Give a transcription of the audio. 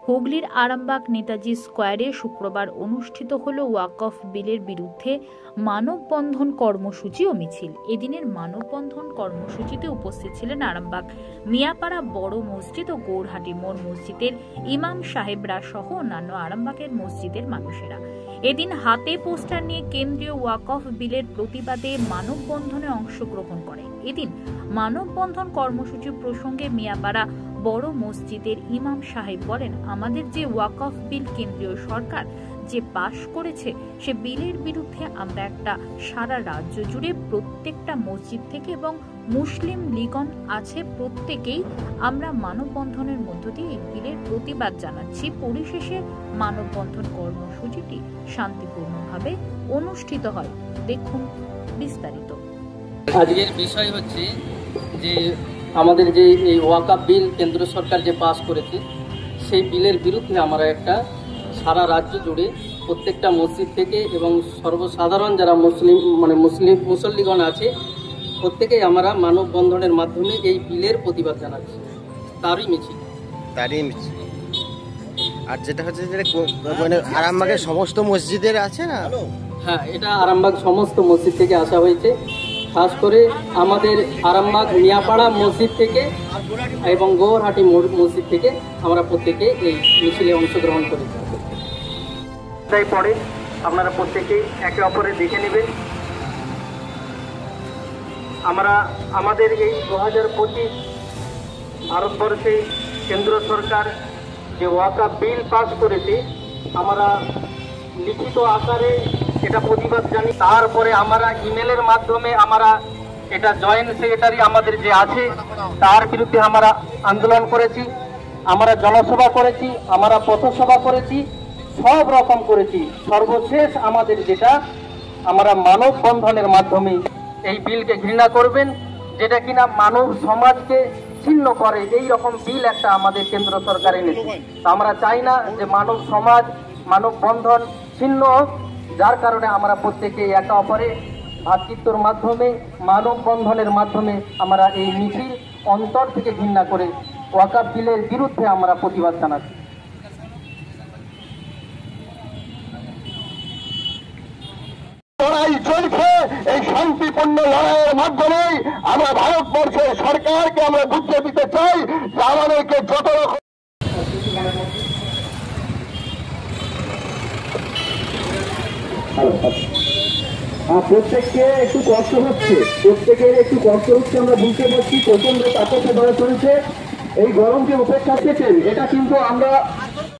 হুগলির আরামবাগ নেতাজি স্কোয়ারে শুক্রবার অনুষ্ঠিত হল ওয়াকফ বিলের বিরুদ্ধে মানববন্ধন কর্মসূচি ও মিছিল। এদিনের মানববন্ধন কর্মসূচিতে উপস্থিত ছিলেন আরামবাগ মিয়াপাড়া বড় মসজিদ ও গৌরহাটি মোড় মসজিদের ইমাম সাহেবরা সহ অন্যান্য আরামবাগের মসজিদের মানুষেরা এদিন হাতে পোস্টার নিয়ে কেন্দ্রীয় ওয়াকফ বিলের প্রতিবাদে মানববন্ধনে অংশগ্রহণ করে। এদিন মানববন্ধন কর্মসূচি প্রসঙ্গে মিয়াপাড়া বড় মসজিদের ইমাম সাহেব বলেন, আমাদের যে ওয়াকফ বিল কেন্দ্রীয় সরকার যে পাশ করেছে সে বিলের বিরুদ্ধে আমরা একটা সারা রাজ্য জুড়ে প্রত্যেকটা মসজিদ থেকে এবং মুসলিম লীগন আছে প্রত্যেকেই আমরা মানববন্ধনের মধ্য দিয়ে এই বিলের প্রতিবাদ জানাচ্ছি। পরিশেষে মানববন্ধন কর্মসূচিটি শান্তিপূর্ণভাবে অনুষ্ঠিত হয়। দেখুন বিস্তারিত। আজকের বিষয় হচ্ছে যে আমাদের যে এই ওয়াকফ বিল কেন্দ্র সরকার যে পাস করেছে সেই বিলের বিরুদ্ধে আমরা একটা সারা রাজ্য জুড়ে প্রত্যেকটা মসজিদ থেকে এবং সর্বসাধারণ যারা মুসল্লিগণ আছে প্রত্যেকেই আমরা মানববন্ধনের মাধ্যমে এই বিলের প্রতিবাদ জানাচ্ছি। তারই মিছিল। আর যেটা হচ্ছে মানে আরামবাগের সমস্ত মসজিদের আছে না? হ্যাঁ, এটা আরামবাগ সমস্ত মসজিদ থেকে আসা হয়েছে। খাস করে আমাদের আরামবাগ মিয়াপাড়া মসজিদ থেকে এবং গৌরহাটি মসজিদ থেকে আমরা প্রত্যেকে এই মিছিলে অংশগ্রহণ করেছি। তাই পরে আপনারা প্রত্যেকেই একে অপরে দেখে নেবেন। আমরা আমাদের এই 2025 ভারতবর্ষে কেন্দ্র সরকার যে ওয়াকফ বিল পাস করেছে আমরা লিখিত আকারে এটা প্রতিবাদ জানি। তারপরে আমরা ইমেলের মাধ্যমে আমরা এটা জয়েন্ট সেক্রেটারি আমাদের যে আছে তার বিরুদ্ধে আমরা আন্দোলন করেছি, আমরা জনসভা করেছি, আমরা পথসভা করেছি, সব রকম করেছি। সর্বশেষ আমাদের যেটা আমরা মানববন্ধনের মাধ্যমে এই বিলকে ঘৃণা করবেন, যেটা কিনা মানব সমাজকে ছিন্ন করে এই রকম বিল একটা আমাদের কেন্দ্র সরকার এনেছে। আমরা চাই না যে মানব সমাজ মানববন্ধন ছিন্ন হোক, যার কারণে আমরা প্রত্যেকে একে অপরে ভ্রাতৃত্বর মাধ্যমে মানববন্ধনের মাধ্যমে আমরা এই মিছিল অন্তর থেকে ঘৃণা করে ওয়াকফ বিলের বিরুদ্ধে আমরা প্রতিবাদ জানাচ্ছি। লড়াই চলছে, এই শান্তিপূর্ণ লড়াইয়ের মাধ্যমে আমরা ভারতবর্ষের সরকারকে আমরা বুঝিয়ে দিতে চাই যে আমাদেরকে যত রকম প্রত্যেককে একটু কষ্ট হচ্ছে, আমরা বুঝতে পারছি। প্রচন্ড তাপসে ধরে চলছে, এই গরমকে উপেক্ষা করছেন, এটা কিন্তু আমরা